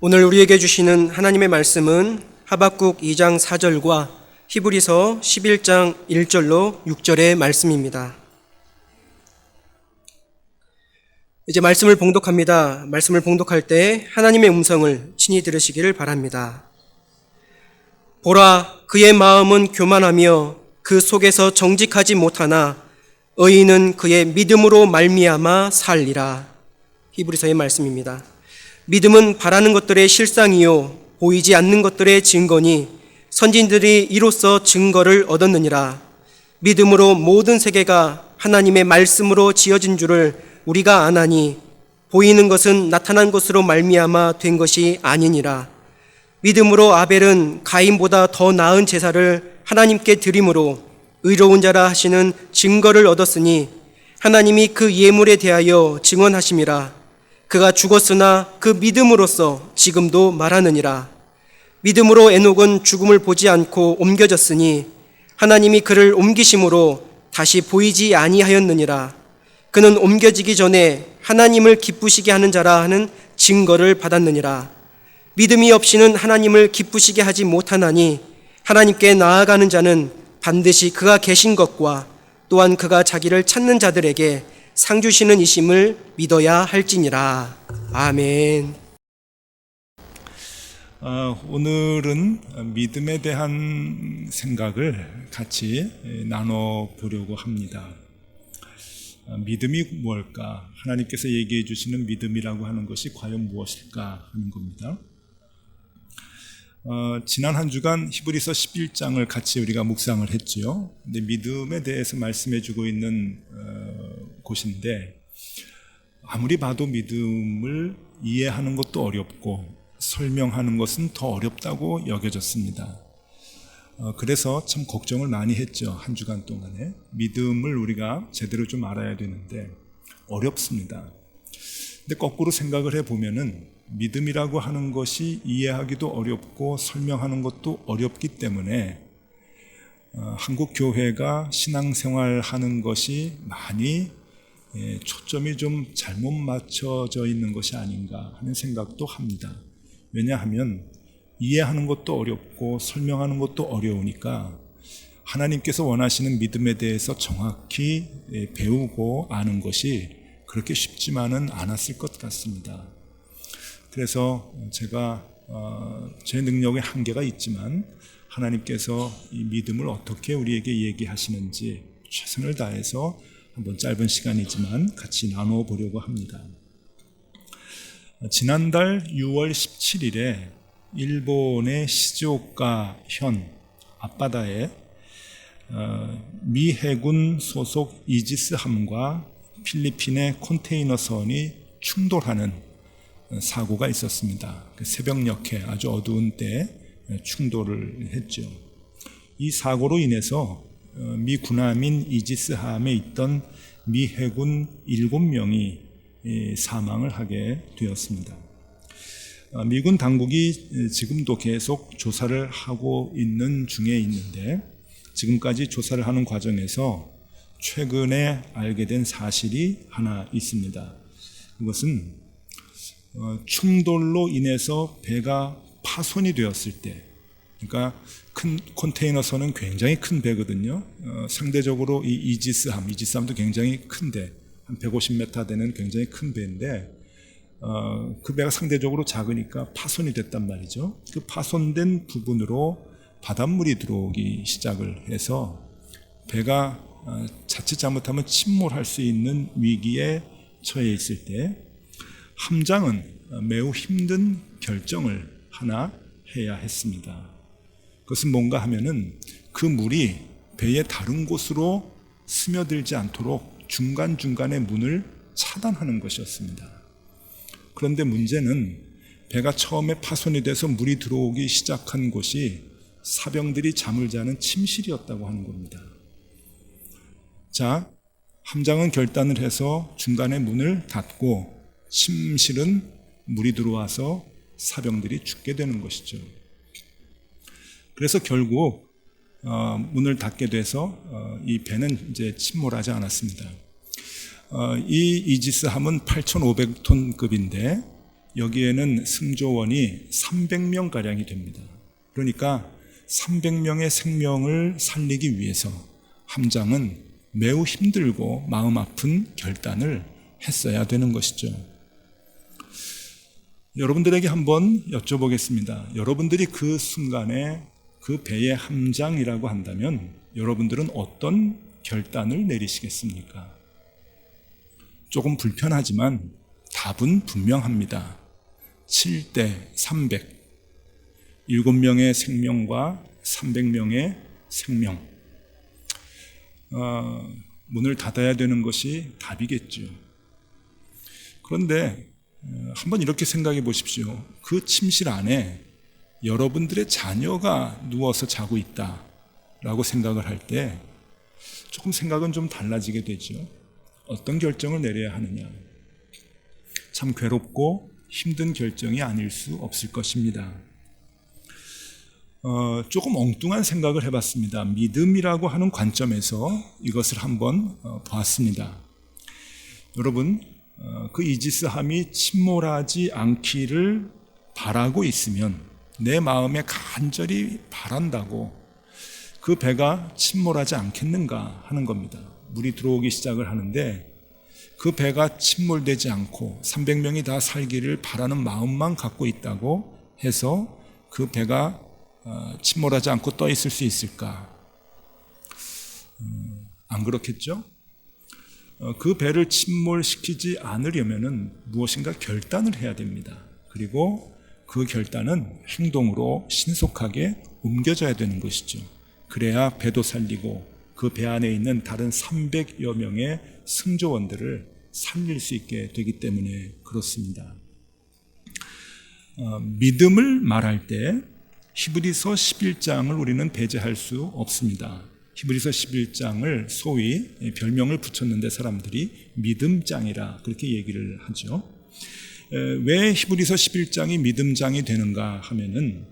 오늘 우리에게 주시는 하나님의 말씀은 하박국 2장 4절과 히브리서 11장 1절로 6절의 말씀입니다. 이제 말씀을 봉독합니다. 말씀을 봉독할 때 하나님의 음성을 친히 들으시기를 바랍니다. 보라, 그의 마음은 교만하며 그 속에서 정직하지 못하나 의인은 그의 믿음으로 말미암아 살리라. 히브리서의 말씀입니다. 믿음은 바라는 것들의 실상이요 보이지 않는 것들의 증거니 선진들이 이로써 증거를 얻었느니라. 믿음으로 모든 세계가 하나님의 말씀으로 지어진 줄을 우리가 아나니 보이는 것은 나타난 것으로 말미암아 된 것이 아니니라. 믿음으로 아벨은 가인보다 더 나은 제사를 하나님께 드림으로 의로운 자라 하시는 증거를 얻었으니 하나님이 그 예물에 대하여 증언하심이라. 그가 죽었으나 그 믿음으로써 지금도 말하느니라. 믿음으로 에녹은 죽음을 보지 않고 옮겨졌으니 하나님이 그를 옮기심으로 다시 보이지 아니하였느니라. 그는 옮겨지기 전에 하나님을 기쁘시게 하는 자라 하는 증거를 받았느니라. 믿음이 없이는 하나님을 기쁘시게 하지 못하나니 하나님께 나아가는 자는 반드시 그가 계신 것과 또한 그가 자기를 찾는 자들에게 상 주시는 이심을 믿어야 할지니라. 아멘. 오늘은 믿음에 대한 생각을 같이 나눠보려고 합니다. 믿음이 뭘까? 하나님께서 얘기해 주시는 믿음이라고 하는 것이 과연 무엇일까 하는 겁니다. 지난 한 주간 히브리서 11장을 같이 우리가 묵상을 했죠. 근데 믿음에 대해서 말씀해 주고 있는 곳인데 아무리 봐도 믿음을 이해하는 것도 어렵고 설명하는 것은 더 어렵다고 여겨졌습니다. 그래서 참 걱정을 많이 했죠. 한 주간 동안에. 믿음을 우리가 제대로 좀 알아야 되는데 어렵습니다. 근데 거꾸로 생각을 해보면은 믿음이라고 하는 것이 이해하기도 어렵고 설명하는 것도 어렵기 때문에 한국 교회가 신앙생활 하는 것이 많이 초점이 좀 잘못 맞춰져 있는 것이 아닌가 하는 생각도 합니다. 왜냐하면 이해하는 것도 어렵고 설명하는 것도 어려우니까 하나님께서 원하시는 믿음에 대해서 정확히 배우고 아는 것이 그렇게 쉽지만은 않았을 것 같습니다. 그래서 제가 제 능력의 한계가 있지만 하나님께서 이 믿음을 어떻게 우리에게 얘기하시는지 최선을 다해서 한번 짧은 시간이지만 같이 나누어 보려고 합니다. 지난달 6월 17일에 일본의 시즈오카 현 앞바다에 미 해군 소속 이지스함과 필리핀의 컨테이너선이 충돌하는 사고가 있었습니다. 새벽녘에 아주 어두운 때 충돌을 했죠. 이 사고로 인해서 미 군함인 이지스함에 있던 미 해군 7명이 사망을 하게 되었습니다. 미군 당국이 지금도 계속 조사를 하고 있는 중에 있는데 지금까지 조사를 하는 과정에서 최근에 알게 된 사실이 하나 있습니다. 그것은 충돌로 인해서 배가 파손이 되었을 때, 그러니까 큰 컨테이너선은 굉장히 큰 배거든요. 상대적으로 이 이지스함도 굉장히 큰데 한 150m 되는 굉장히 큰 배인데 그 배가 상대적으로 작으니까 파손이 됐단 말이죠. 그 파손된 부분으로 바닷물이 들어오기 시작을 해서 배가 자칫 잘못하면 침몰할 수 있는 위기에 처해 있을 때 함장은 매우 힘든 결정을 하나 해야 했습니다. 그것은 뭔가 하면은 그 물이 배의 다른 곳으로 스며들지 않도록 중간중간에 문을 차단하는 것이었습니다. 그런데 문제는 배가 처음에 파손이 돼서 물이 들어오기 시작한 곳이 사병들이 잠을 자는 침실이었다고 하는 겁니다. 자, 함장은 결단을 해서 중간에 문을 닫고 침실은 물이 들어와서 사병들이 죽게 되는 것이죠. 그래서 결국 문을 닫게 돼서 이 배는 이제 침몰하지 않았습니다. 이 이지스함은 8,500톤급인데 여기에는 승조원이 300명가량이 됩니다. 그러니까 300명의 생명을 살리기 위해서 함장은 매우 힘들고 마음 아픈 결단을 했어야 되는 것이죠. 여러분들에게 한번 여쭤보겠습니다. 여러분들이 그 순간에 그 배의 함장이라고 한다면 여러분들은 어떤 결단을 내리시겠습니까? 조금 불편하지만 답은 분명합니다. 7대 300. 7명의 생명과 300명의 생명. 문을 닫아야 되는 것이 답이겠죠. 그런데 한번 이렇게 생각해 보십시오. 그 침실 안에 여러분들의 자녀가 누워서 자고 있다라고 생각을 할 때 조금 생각은 좀 달라지게 되죠. 어떤 결정을 내려야 하느냐. 참 괴롭고 힘든 결정이 아닐 수 없을 것입니다. 조금 엉뚱한 생각을 해봤습니다. 믿음이라고 하는 관점에서 이것을 한번 보았습니다. 여러분, 그 이지스함이 침몰하지 않기를 바라고 있으면 내 마음에 간절히 바란다고 그 배가 침몰하지 않겠는가 하는 겁니다. 물이 들어오기 시작을 하는데 그 배가 침몰되지 않고 300명이 다 살기를 바라는 마음만 갖고 있다고 해서 그 배가 침몰하지 않고 떠 있을 수 있을까? 안 그렇겠죠? 그 배를 침몰시키지 않으려면은 무엇인가 결단을 해야 됩니다. 그리고 그 결단은 행동으로 신속하게 옮겨져야 되는 것이죠. 그래야 배도 살리고 그 배 안에 있는 다른 300여 명의 승조원들을 살릴 수 있게 되기 때문에 그렇습니다. 믿음을 말할 때 히브리서 11장을 우리는 배제할 수 없습니다. 히브리서 11장을 소위 별명을 붙였는데 사람들이 믿음장이라 그렇게 얘기를 하죠. 왜 히브리서 11장이 믿음장이 되는가 하면은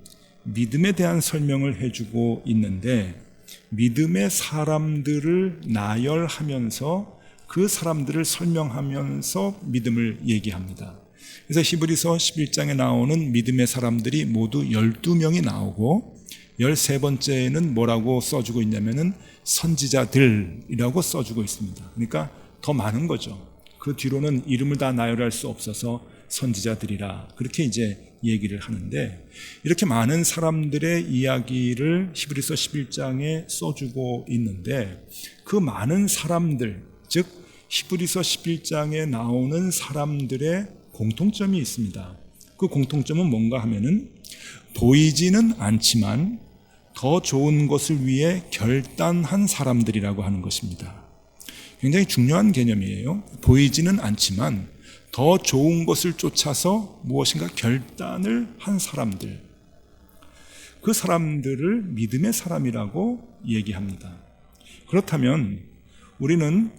믿음에 대한 설명을 해주고 있는데 믿음의 사람들을 나열하면서 그 사람들을 설명하면서 믿음을 얘기합니다. 그래서 히브리서 11장에 나오는 믿음의 사람들이 모두 12명이 나오고 13번째는 뭐라고 써주고 있냐면은 선지자들이라고 써주고 있습니다. 그러니까 더 많은 거죠. 그 뒤로는 이름을 다 나열할 수 없어서 선지자들이라 그렇게 이제 얘기를 하는데 이렇게 많은 사람들의 이야기를 히브리서 11장에 써주고 있는데 그 많은 사람들, 즉 히브리서 11장에 나오는 사람들의 공통점이 있습니다. 그 공통점은 뭔가 하면은 보이지는 않지만 더 좋은 것을 위해 결단한 사람들이라고 하는 것입니다. 굉장히 중요한 개념이에요. 보이지는 않지만 더 좋은 것을 쫓아서 무엇인가 결단을 한 사람들. 그 사람들을 믿음의 사람이라고 얘기합니다. 그렇다면 우리는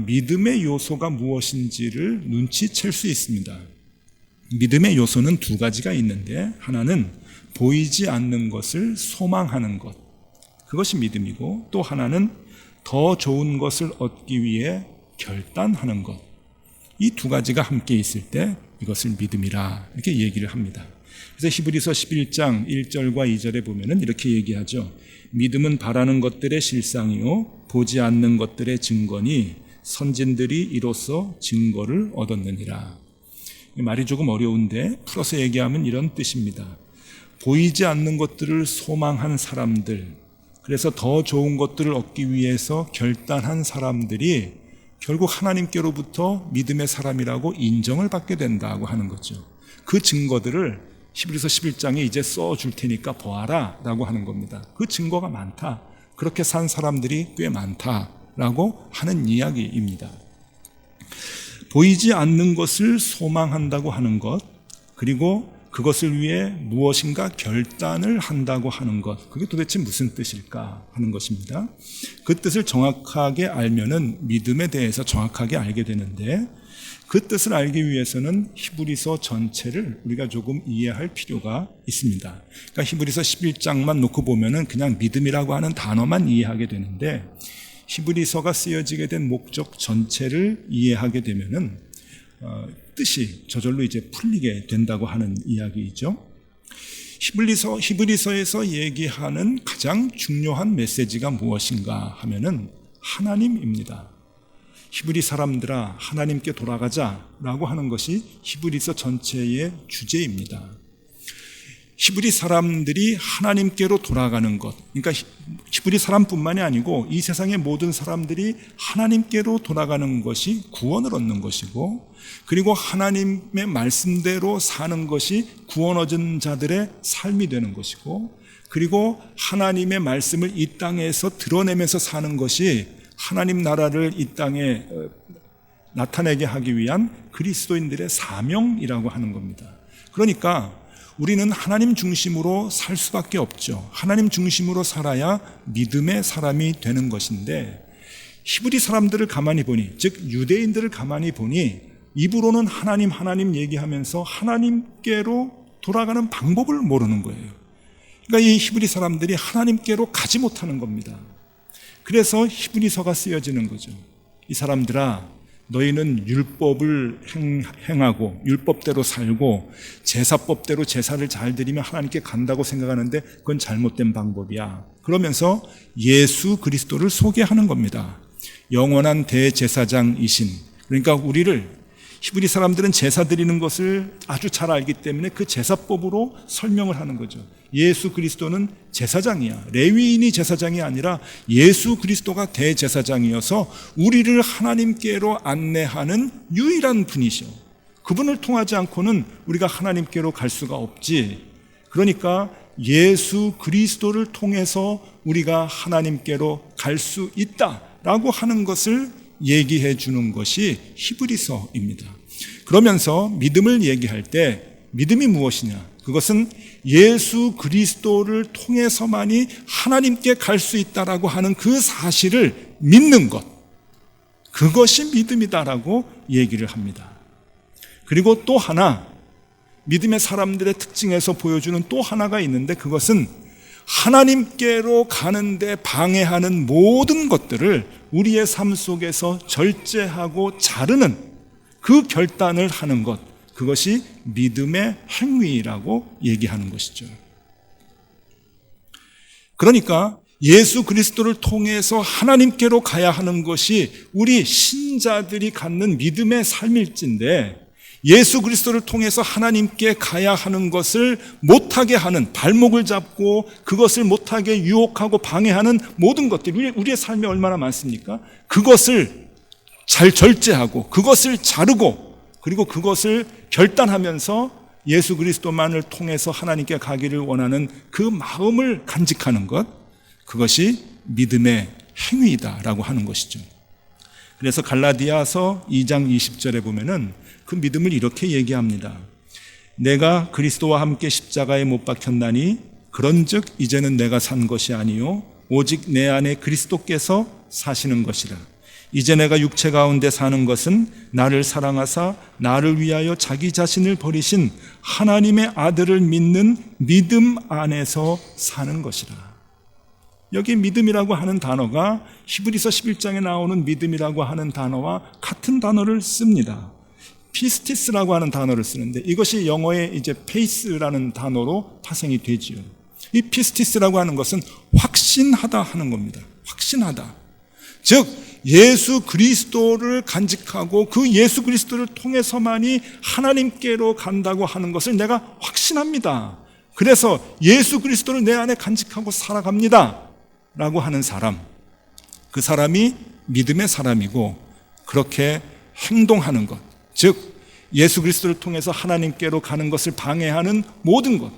믿음의 요소가 무엇인지를 눈치챌 수 있습니다. 믿음의 요소는 두 가지가 있는데 하나는 보이지 않는 것을 소망하는 것. 그것이 믿음이고 또 하나는 더 좋은 것을 얻기 위해 결단하는 것. 이 두 가지가 함께 있을 때 이것을 믿음이라 이렇게 얘기를 합니다. 그래서 히브리서 11장 1절과 2절에 보면은 이렇게 얘기하죠. 믿음은 바라는 것들의 실상이요 보지 않는 것들의 증거니 선진들이 이로써 증거를 얻었느니라. 말이 조금 어려운데 풀어서 얘기하면 이런 뜻입니다. 보이지 않는 것들을 소망한 사람들, 그래서 더 좋은 것들을 얻기 위해서 결단한 사람들이 결국 하나님께로부터 믿음의 사람이라고 인정을 받게 된다고 하는 거죠. 그 증거들을 히브리서 11장에 이제 써줄 테니까 보아라 라고 하는 겁니다. 그 증거가 많다. 그렇게 산 사람들이 꽤 많다라고 하는 이야기입니다. 보이지 않는 것을 소망한다고 하는 것, 그리고 그것을 위해 무엇인가 결단을 한다고 하는 것, 그게 도대체 무슨 뜻일까 하는 것입니다. 그 뜻을 정확하게 알면은 믿음에 대해서 정확하게 알게 되는데 그 뜻을 알기 위해서는 히브리서 전체를 우리가 조금 이해할 필요가 있습니다. 그러니까 히브리서 11장만 놓고 보면은 그냥 믿음이라고 하는 단어만 이해하게 되는데 히브리서가 쓰여지게 된 목적 전체를 이해하게 되면은 뜻이 저절로 이제 풀리게 된다고 하는 이야기이죠. 히브리서에서 얘기하는 가장 중요한 메시지가 무엇인가 하면은 하나님입니다. 히브리 사람들아 하나님께 돌아가자라고 하는 것이 히브리서 전체의 주제입니다. 히브리 사람들이 하나님께로 돌아가는 것, 그러니까 히브리 사람뿐만이 아니고 이 세상의 모든 사람들이 하나님께로 돌아가는 것이 구원을 얻는 것이고, 그리고 하나님의 말씀대로 사는 것이 구원 얻은 자들의 삶이 되는 것이고, 그리고 하나님의 말씀을 이 땅에서 드러내면서 사는 것이 하나님 나라를 이 땅에 나타내게 하기 위한 그리스도인들의 사명이라고 하는 겁니다. 그러니까 우리는 하나님 중심으로 살 수밖에 없죠. 하나님 중심으로 살아야 믿음의 사람이 되는 것인데, 히브리 사람들을 가만히 보니, 즉 유대인들을 가만히 보니 입으로는 하나님 얘기하면서 하나님께로 돌아가는 방법을 모르는 거예요. 그러니까 이 히브리 사람들이 하나님께로 가지 못하는 겁니다. 그래서 히브리서가 쓰여지는 거죠. 이 사람들아, 너희는 율법을 행하고 율법대로 살고 제사법대로 제사를 잘 드리면 하나님께 간다고 생각하는데 그건 잘못된 방법이야. 그러면서 예수 그리스도를 소개하는 겁니다. 영원한 대제사장이신, 그러니까 우리를, 히브리 사람들은 제사 드리는 것을 아주 잘 알기 때문에 그 제사법으로 설명을 하는 거죠. 예수 그리스도는 제사장이야. 레위인이 제사장이 아니라 예수 그리스도가 대제사장이어서 우리를 하나님께로 안내하는 유일한 분이셔. 그분을 통하지 않고는 우리가 하나님께로 갈 수가 없지. 그러니까 예수 그리스도를 통해서 우리가 하나님께로 갈 수 있다라고 하는 것을 얘기해 주는 것이 히브리서입니다. 그러면서 믿음을 얘기할 때 믿음이 무엇이냐? 그것은 예수 그리스도를 통해서만이 하나님께 갈 수 있다라고 하는 그 사실을 믿는 것, 그것이 믿음이다라고 얘기를 합니다. 그리고 또 하나, 믿음의 사람들의 특징에서 보여주는 또 하나가 있는데, 그것은 하나님께로 가는데 방해하는 모든 것들을 우리의 삶 속에서 절제하고 자르는 그 결단을 하는 것, 그것이 믿음의 행위라고 얘기하는 것이죠. 그러니까 예수 그리스도를 통해서 하나님께로 가야 하는 것이 우리 신자들이 갖는 믿음의 삶일진데, 예수 그리스도를 통해서 하나님께 가야 하는 것을 못하게 하는, 발목을 잡고 그것을 못하게 유혹하고 방해하는 모든 것들이 우리의 삶에 얼마나 많습니까? 그것을 잘 절제하고 그것을 자르고, 그리고 그것을 결단하면서 예수 그리스도만을 통해서 하나님께 가기를 원하는 그 마음을 간직하는 것, 그것이 믿음의 행위다라고 하는 것이죠. 그래서 갈라디아서 2장 20절에 보면은 그 믿음을 이렇게 얘기합니다. 내가 그리스도와 함께 십자가에 못 박혔나니 그런즉 이제는 내가 산 것이 아니요 오직 내 안에 그리스도께서 사시는 것이라. 이제 내가 육체 가운데 사는 것은 나를 사랑하사 나를 위하여 자기 자신을 버리신 하나님의 아들을 믿는 믿음 안에서 사는 것이라. 여기 믿음이라고 하는 단어가 히브리서 11장에 나오는 믿음이라고 하는 단어와 같은 단어를 씁니다. 피스티스라고 하는 단어를 쓰는데, 이것이 영어의 이제 페이스라는 단어로 파생이 되지요. 이 피스티스라고 하는 것은 확신하다 하는 겁니다. 확신하다. 즉 예수 그리스도를 간직하고 그 예수 그리스도를 통해서만이 하나님께로 간다고 하는 것을 내가 확신합니다. 그래서 예수 그리스도를 내 안에 간직하고 살아갑니다 라고 하는 사람, 그 사람이 믿음의 사람이고, 그렇게 행동하는 것, 즉 예수 그리스도를 통해서 하나님께로 가는 것을 방해하는 모든 것,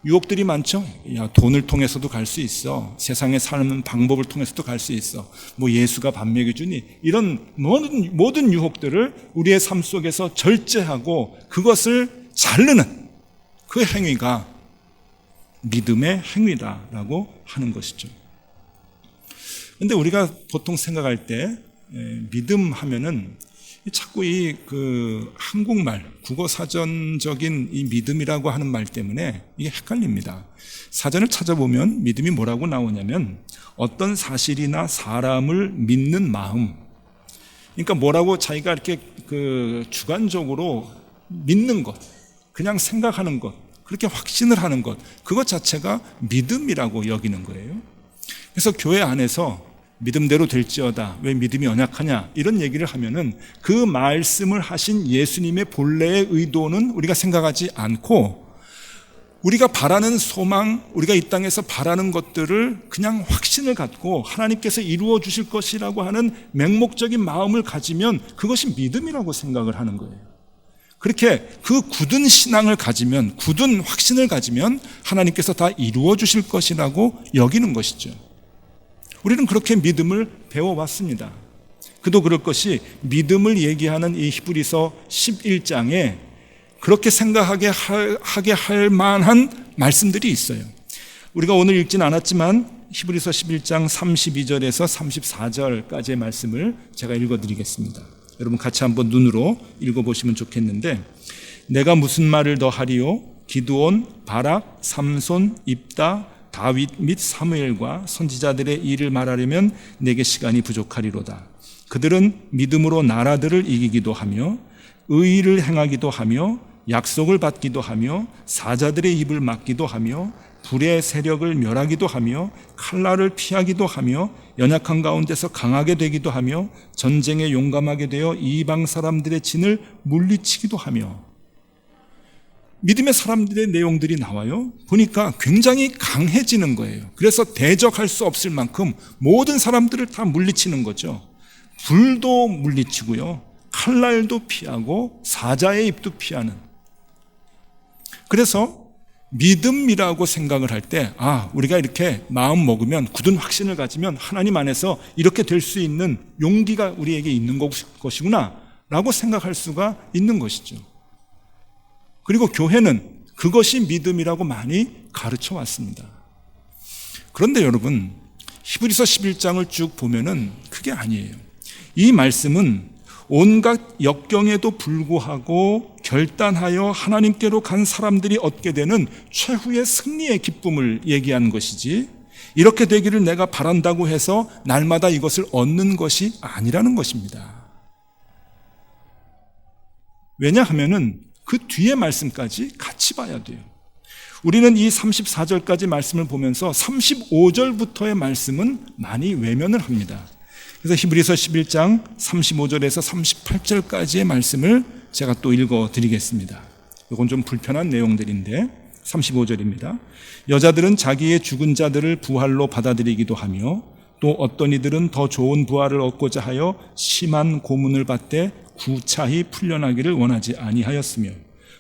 유혹들이 많죠. 야, 돈을 통해서도 갈 수 있어. 세상에 사는 방법을 통해서도 갈 수 있어. 뭐 예수가 밥 먹여주니, 이런 모든 유혹들을 우리의 삶 속에서 절제하고 그것을 자르는 그 행위가 믿음의 행위다라고 하는 것이죠. 그런데 우리가 보통 생각할 때 믿음 하면은 자꾸 한국말, 국어 사전적인 이 믿음이라고 하는 말 때문에 이게 헷갈립니다. 사전을 찾아보면 믿음이 뭐라고 나오냐면 어떤 사실이나 사람을 믿는 마음, 그러니까 뭐라고 자기가 이렇게 주관적으로 믿는 것, 그냥 생각하는 것, 그렇게 확신을 하는 것, 그것 자체가 믿음이라고 여기는 거예요. 그래서 교회 안에서 믿음대로 될지어다, 왜 믿음이 연약하냐, 이런 얘기를 하면은 그 말씀을 하신 예수님의 본래의 의도는 우리가 생각하지 않고 우리가 바라는 소망, 우리가 이 땅에서 바라는 것들을 그냥 확신을 갖고 하나님께서 이루어 주실 것이라고 하는 맹목적인 마음을 가지면 그것이 믿음이라고 생각을 하는 거예요. 그렇게 그 굳은 신앙을 가지면, 굳은 확신을 가지면 하나님께서 다 이루어 주실 것이라고 여기는 것이죠. 우리는 그렇게 믿음을 배워왔습니다. 그도 그럴 것이 믿음을 얘기하는 이 히브리서 11장에 그렇게 생각하게 할 만한 말씀들이 있어요. 우리가 오늘 읽지는 않았지만 히브리서 11장 32절에서 34절까지의 말씀을 제가 읽어드리겠습니다. 여러분 같이 한번 눈으로 읽어보시면 좋겠는데, 내가 무슨 말을 더 하리요? 기드온, 바락, 삼손, 입다, 다윗 및 사무엘과 선지자들의 일을 말하려면 내게 시간이 부족하리로다. 그들은 믿음으로 나라들을 이기기도 하며 의를 행하기도 하며 약속을 받기도 하며 사자들의 입을 막기도 하며 불의 세력을 멸하기도 하며 칼날을 피하기도 하며 연약한 가운데서 강하게 되기도 하며 전쟁에 용감하게 되어 이방 사람들의 진을 물리치기도 하며. 믿음의 사람들의 내용들이 나와요. 보니까 굉장히 강해지는 거예요. 그래서 대적할 수 없을 만큼 모든 사람들을 다 물리치는 거죠. 불도 물리치고요, 칼날도 피하고 사자의 입도 피하는. 그래서 믿음이라고 생각을 할 때, 우리가 이렇게 마음 먹으면, 굳은 확신을 가지면 하나님 안에서 이렇게 될 수 있는 용기가 우리에게 있는 것이구나 라고 생각할 수가 있는 것이죠. 그리고 교회는 그것이 믿음이라고 많이 가르쳐 왔습니다. 그런데 여러분, 히브리서 11장을 쭉 보면은 그게 아니에요. 이 말씀은 온갖 역경에도 불구하고 결단하여 하나님께로 간 사람들이 얻게 되는 최후의 승리의 기쁨을 얘기하는 것이지, 이렇게 되기를 내가 바란다고 해서 날마다 이것을 얻는 것이 아니라는 것입니다. 왜냐하면은 그 뒤에 말씀까지 같이 봐야 돼요. 우리는 이 34절까지 말씀을 보면서 35절부터의 말씀은 많이 외면을 합니다. 그래서 히브리서 11장 35절에서 38절까지의 말씀을 제가 또 읽어드리겠습니다. 이건 좀 불편한 내용들인데 35절입니다. 여자들은 자기의 죽은 자들을 부활로 받아들이기도 하며 또 어떤 이들은 더 좋은 부활을 얻고자 하여 심한 고문을 받되 구차히 풀려나기를 원하지 아니하였으며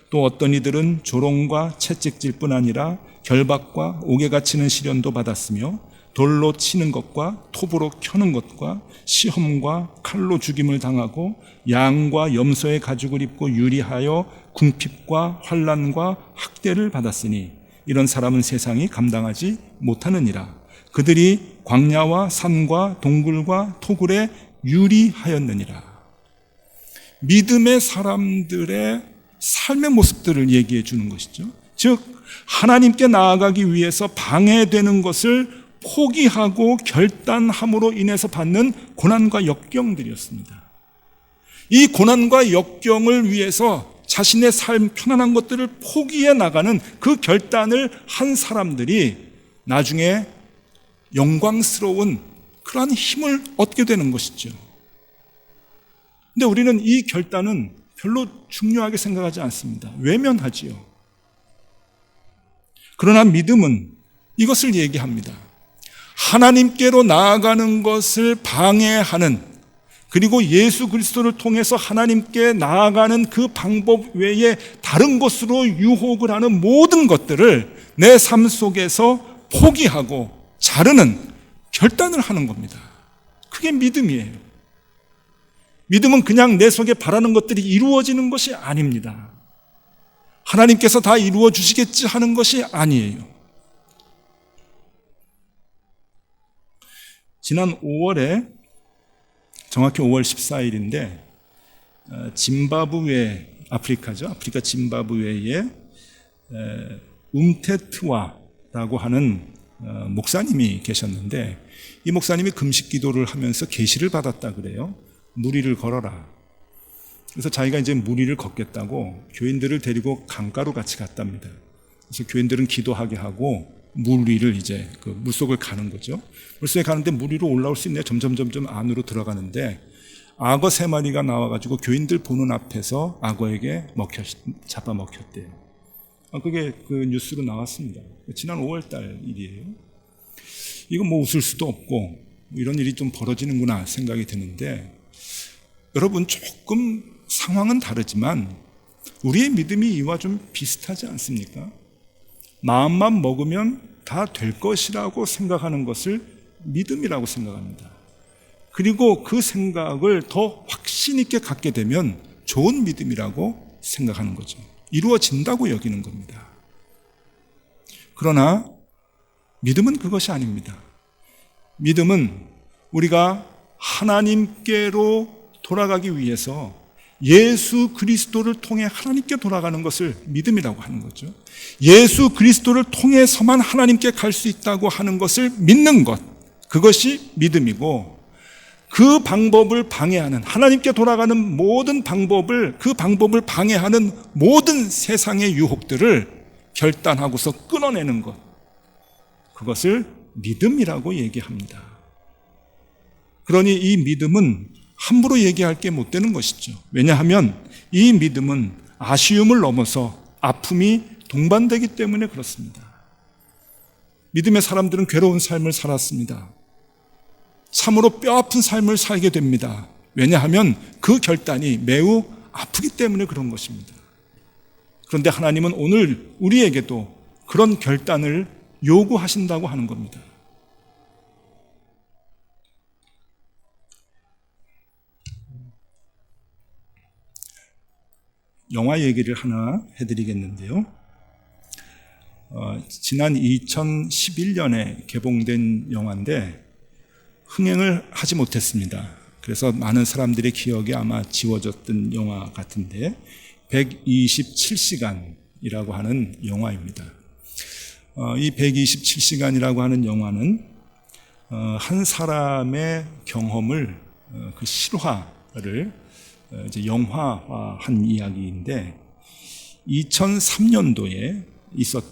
또 어떤 이들은 조롱과 채찍질 뿐 아니라 결박과 옥에 갇히는 시련도 받았으며 돌로 치는 것과 톱으로 켜는 것과 시험과 칼로 죽임을 당하고 양과 염소의 가죽을 입고 유리하여 궁핍과 환난과 학대를 받았으니 이런 사람은 세상이 감당하지 못하느니라. 그들이 광야와 산과 동굴과 토굴에 유리하였느니라. 믿음의 사람들의 삶의 모습들을 얘기해 주는 것이죠. 즉 하나님께 나아가기 위해서 방해되는 것을 포기하고 결단함으로 인해서 받는 고난과 역경들이었습니다. 이 고난과 역경을 위해서 자신의 삶, 편안한 것들을 포기해 나가는 그 결단을 한 사람들이 나중에 영광스러운 그러한 힘을 얻게 되는 것이죠. 근데 우리는 이 결단은 별로 중요하게 생각하지 않습니다. 외면하지요. 그러나 믿음은 이것을 얘기합니다. 하나님께로 나아가는 것을 방해하는, 그리고 예수 그리스도를 통해서 하나님께 나아가는 그 방법 외에 다른 것으로 유혹을 하는 모든 것들을 내 삶 속에서 포기하고 자르는 결단을 하는 겁니다. 그게 믿음이에요. 믿음은 그냥 내 속에 바라는 것들이 이루어지는 것이 아닙니다. 하나님께서 다 이루어 주시겠지 하는 것이 아니에요. 지난 5월에, 정확히 5월 14일인데 짐바브웨, 아프리카죠. 아프리카 짐바브웨에 움테트와라고 하는 목사님이 계셨는데, 이 목사님이 금식 기도를 하면서 계시를 받았다 그래요. 무리를 걸어라. 그래서 자기가 이제 무리를 걷겠다고 교인들을 데리고 강가로 같이 갔답니다. 그래서 교인들은 기도하게 하고 물 위를 이제 그 물속을 가는 거죠. 물속에 가는데 물 위로 올라올 수 있네요. 점점 안으로 들어가는데 악어 3마리가 나와가지고 교인들 보는 앞에서 악어에게 잡아먹혔대요. 그게 그 뉴스로 나왔습니다. 지난 5월달 일이에요. 이거 뭐 웃을 수도 없고 이런 일이 좀 벌어지는구나 생각이 드는데, 여러분 조금 상황은 다르지만 우리의 믿음이 이와 좀 비슷하지 않습니까? 마음만 먹으면 다 될 것이라고 생각하는 것을 믿음이라고 생각합니다. 그리고 그 생각을 더 확신 있게 갖게 되면 좋은 믿음이라고 생각하는 거죠. 이루어진다고 여기는 겁니다. 그러나 믿음은 그것이 아닙니다. 믿음은 우리가 하나님께로 돌아가기 위해서 예수 그리스도를 통해 하나님께 돌아가는 것을 믿음이라고 하는 거죠. 예수 그리스도를 통해서만 하나님께 갈 수 있다고 하는 것을 믿는 것, 그것이 믿음이고, 그 방법을 방해하는, 하나님께 돌아가는 모든 방법을, 그 방법을 방해하는 모든 세상의 유혹들을 결단하고서 끊어내는 것, 그것을 믿음이라고 얘기합니다. 그러니 이 믿음은 함부로 얘기할 게 못 되는 것이죠. 왜냐하면 이 믿음은 아쉬움을 넘어서 아픔이 동반되기 때문에 그렇습니다. 믿음의 사람들은 괴로운 삶을 살았습니다. 참으로 뼈아픈 삶을 살게 됩니다. 왜냐하면 그 결단이 매우 아프기 때문에 그런 것입니다. 그런데 하나님은 오늘 우리에게도 그런 결단을 요구하신다고 하는 겁니다. 영화 얘기를 하나 해드리겠는데요. 지난 2011년에 개봉된 영화인데 흥행을 하지 못했습니다. 그래서 많은 사람들의 기억에 아마 지워졌던 영화 같은데 127시간이라고 하는 영화입니다. 이 127시간이라고 하는 영화는 한 사람의 경험을, 그 실화를 이제 영화화한 이야기인데, 2003년도에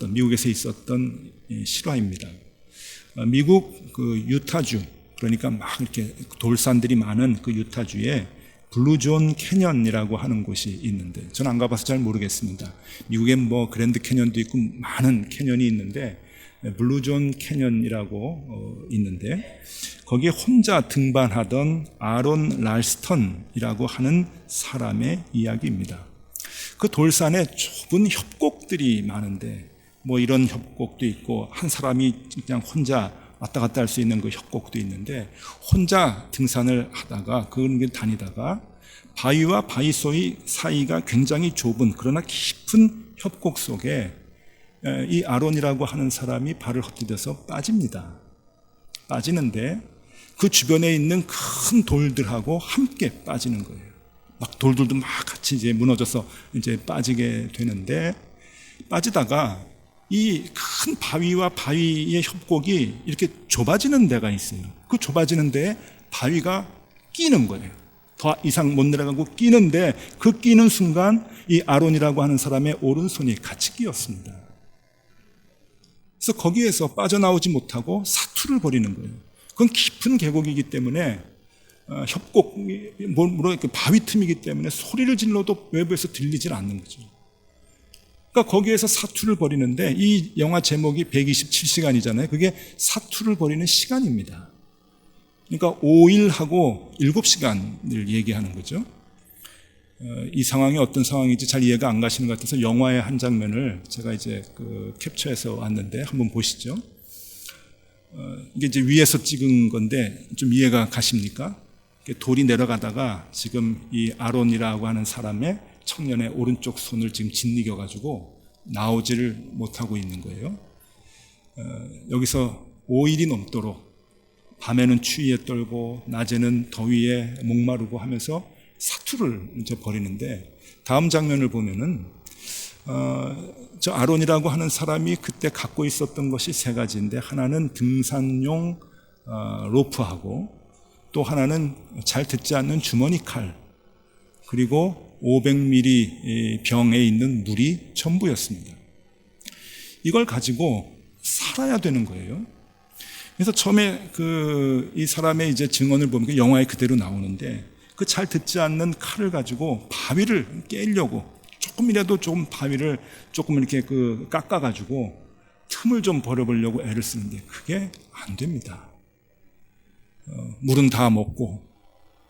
미국에서 있었던 실화입니다. 미국 그 유타주, 그러니까 막 이렇게 돌산들이 많은 그 유타주에 블루존 캐년이라고 하는 곳이 있는데, 저는 안 가봐서 잘 모르겠습니다. 미국엔 뭐 그랜드 캐년도 있고 많은 캐년이 있는데, 블루존 캐년이라고 있는데, 거기에 혼자 등반하던 아론 랄스턴이라고 하는 사람의 이야기입니다. 그 돌산에 좁은 협곡들이 많은데, 뭐 이런 협곡도 있고 한 사람이 그냥 혼자 왔다 갔다 할 수 있는 그 협곡도 있는데, 혼자 등산을 하다가 그런 길 다니다가 바위와 바위 사이가 굉장히 좁은 그러나 깊은 협곡 속에 이 아론이라고 하는 사람이 발을 헛디뎌서 빠집니다. 빠지는데 그 주변에 있는 큰 돌들하고 함께 빠지는 거예요. 막 돌들도 막 같이 이제 무너져서 이제 빠지게 되는데, 빠지다가 이 큰 바위와 바위의 협곡이 이렇게 좁아지는 데가 있어요. 그 좁아지는 데에 바위가 끼는 거예요. 더 이상 못 내려가고 끼는데, 그 끼는 순간 이 아론이라고 하는 사람의 오른손이 같이 끼었습니다. 그래서 거기에서 빠져나오지 못하고 사투를 벌이는 거예요. 그건 깊은 계곡이기 때문에 협곡, 바위 틈이기 때문에 소리를 질러도 외부에서 들리질 않는 거죠. 그러니까 거기에서 사투를 벌이는데, 이 영화 제목이 127시간이잖아요. 그게 사투를 벌이는 시간입니다. 그러니까 5일하고 7시간을 얘기하는 거죠. 이 상황이 어떤 상황인지 잘 이해가 안 가시는 것 같아서 영화의 한 장면을 제가 이제 캡처해서 왔는데 한번 보시죠. 이게 이제 위에서 찍은 건데 좀 이해가 가십니까? 돌이 내려가다가 지금 이 아론이라고 하는 사람의 청년의 오른쪽 손을 지금 짓이겨 가지고 나오지를 못하고 있는 거예요. 여기서 5일이 넘도록 밤에는 추위에 떨고 낮에는 더위에 목마르고 하면서 사투를 이제 벌이는데, 다음 장면을 보면은 저 아론이라고 하는 사람이 그때 갖고 있었던 것이 3가지인데, 하나는 등산용 로프하고, 또 하나는 잘 듣지 않는 주머니 칼, 그리고 500ml 병에 있는 물이 전부였습니다. 이걸 가지고 살아야 되는 거예요. 그래서 처음에 이 사람의 이제 증언을 보면 영화에 그대로 나오는데, 그 잘 듣지 않는 칼을 가지고 바위를 깨려고 조금이라도 좀 바위를 조금 이렇게 깎아가지고 틈을 좀 벌여보려고 애를 쓰는데 그게 안 됩니다. 물은 다 먹고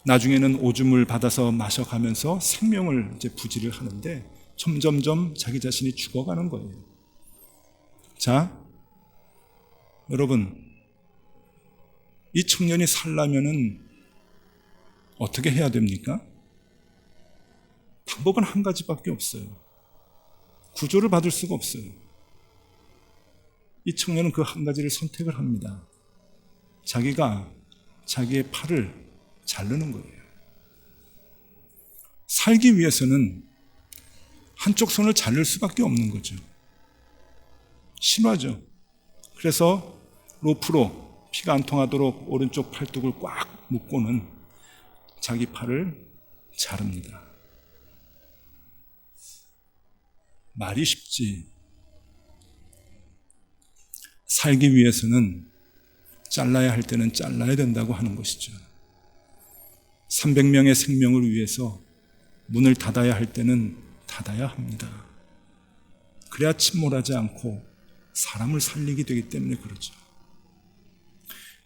나중에는 오줌을 받아서 마셔가면서 생명을 이제 부지를 하는데 점점점 자기 자신이 죽어가는 거예요. 자, 여러분, 이 청년이 살려면은 어떻게 해야 됩니까? 방법은 한 가지밖에 없어요. 구조를 받을 수가 없어요. 이 청년은 그 한 가지를 선택을 합니다. 자기가 자기의 팔을 자르는 거예요. 살기 위해서는 한쪽 손을 자를 수밖에 없는 거죠. 심하죠. 그래서 로프로 피가 안 통하도록 오른쪽 팔뚝을 꽉 묶고는 자기 팔을 자릅니다. 말이 쉽지. 살기 위해서는 잘라야 할 때는 잘라야 된다고 하는 것이죠. 300명의 생명을 위해서 문을 닫아야 할 때는 닫아야 합니다. 그래야 침몰하지 않고 사람을 살리게 되기 때문에 그렇죠.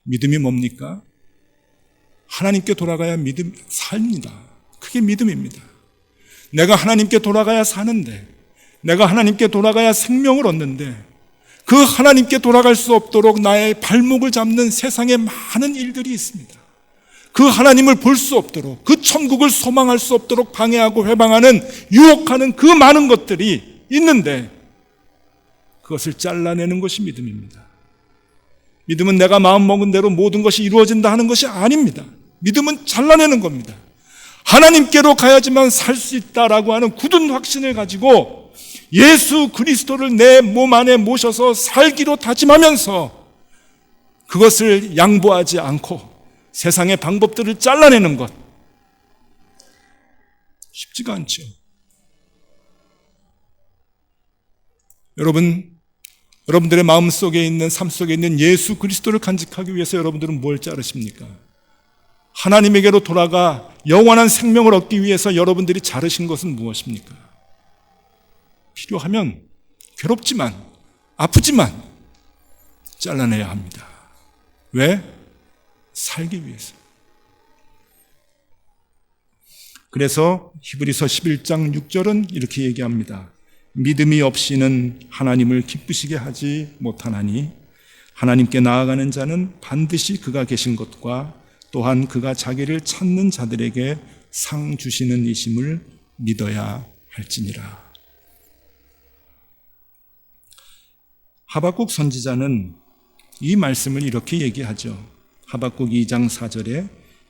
믿음이 뭡니까? 하나님께 돌아가야 믿음 삽니다. 그게 믿음입니다. 내가 하나님께 돌아가야 사는데, 내가 하나님께 돌아가야 생명을 얻는데, 그 하나님께 돌아갈 수 없도록 나의 발목을 잡는 세상에 많은 일들이 있습니다. 그 하나님을 볼 수 없도록, 그 천국을 소망할 수 없도록 방해하고 회방하는, 유혹하는 그 많은 것들이 있는데 그것을 잘라내는 것이 믿음입니다. 믿음은 내가 마음먹은 대로 모든 것이 이루어진다 하는 것이 아닙니다. 믿음은 잘라내는 겁니다. 하나님께로 가야지만 살 수 있다라고 하는 굳은 확신을 가지고 예수 그리스도를 내 몸 안에 모셔서 살기로 다짐하면서 그것을 양보하지 않고 세상의 방법들을 잘라내는 것, 쉽지가 않죠. 여러분들의 마음속에 있는, 삶 속에 있는 예수 그리스도를 간직하기 위해서 여러분들은 뭘 자르십니까? 하나님에게로 돌아가 영원한 생명을 얻기 위해서 여러분들이 자르신 것은 무엇입니까? 필요하면 괴롭지만, 아프지만 잘라내야 합니다. 왜? 살기 위해서. 그래서 히브리서 11장 6절은 이렇게 얘기합니다. 믿음이 없이는 하나님을 기쁘시게 하지 못하나니 하나님께 나아가는 자는 반드시 그가 계신 것과 또한 그가 자기를 찾는 자들에게 상 주시는 이심을 믿어야 할지니라. 하박국 선지자는 이 말씀을 이렇게 얘기하죠. 하박국 2장 4절에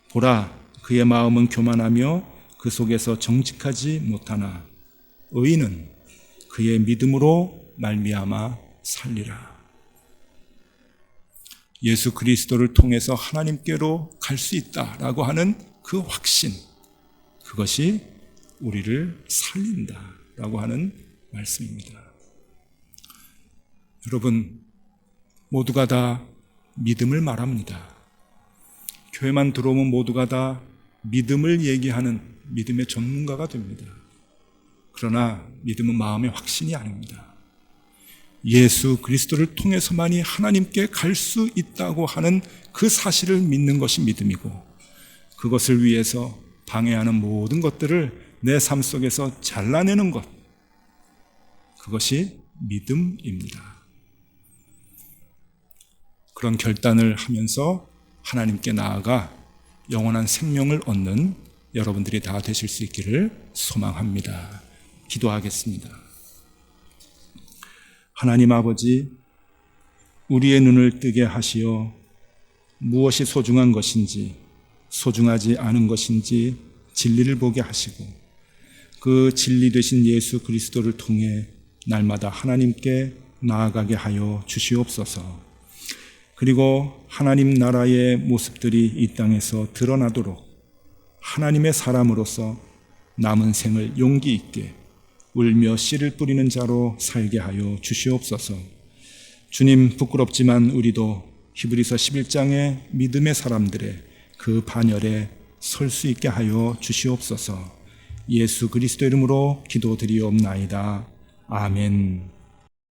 보라, 그의 마음은 교만하며 그 속에서 정직하지 못하나 의인은 그의 믿음으로 말미암아 살리라. 예수 그리스도를 통해서 하나님께로 갈 수 있다라고 하는 그 확신, 그것이 우리를 살린다라고 하는 말씀입니다. 여러분, 모두가 다 믿음을 말합니다. 교회만 들어오면 모두가 다 믿음을 얘기하는 믿음의 전문가가 됩니다. 그러나 믿음은 마음의 확신이 아닙니다. 예수 그리스도를 통해서만이 하나님께 갈 수 있다고 하는 그 사실을 믿는 것이 믿음이고, 그것을 위해서 방해하는 모든 것들을 내 삶 속에서 잘라내는 것, 그것이 믿음입니다. 그런 결단을 하면서 하나님께 나아가 영원한 생명을 얻는 여러분들이 다 되실 수 있기를 소망합니다. 기도하겠습니다. 하나님 아버지, 우리의 눈을 뜨게 하시어 무엇이 소중한 것인지, 소중하지 않은 것인지 진리를 보게 하시고, 그 진리 되신 예수 그리스도를 통해 날마다 하나님께 나아가게 하여 주시옵소서. 그리고 하나님 나라의 모습들이 이 땅에서 드러나도록 하나님의 사람으로서 남은 생을 용기 있게 울며 씨를 뿌리는 자로 살게 하여 주시옵소서. 주님, 부끄럽지만 우리도 히브리서 11장의 믿음의 사람들의 그 반열에 설 수 있게 하여 주시옵소서. 예수 그리스도 이름으로 기도드리옵나이다. 아멘.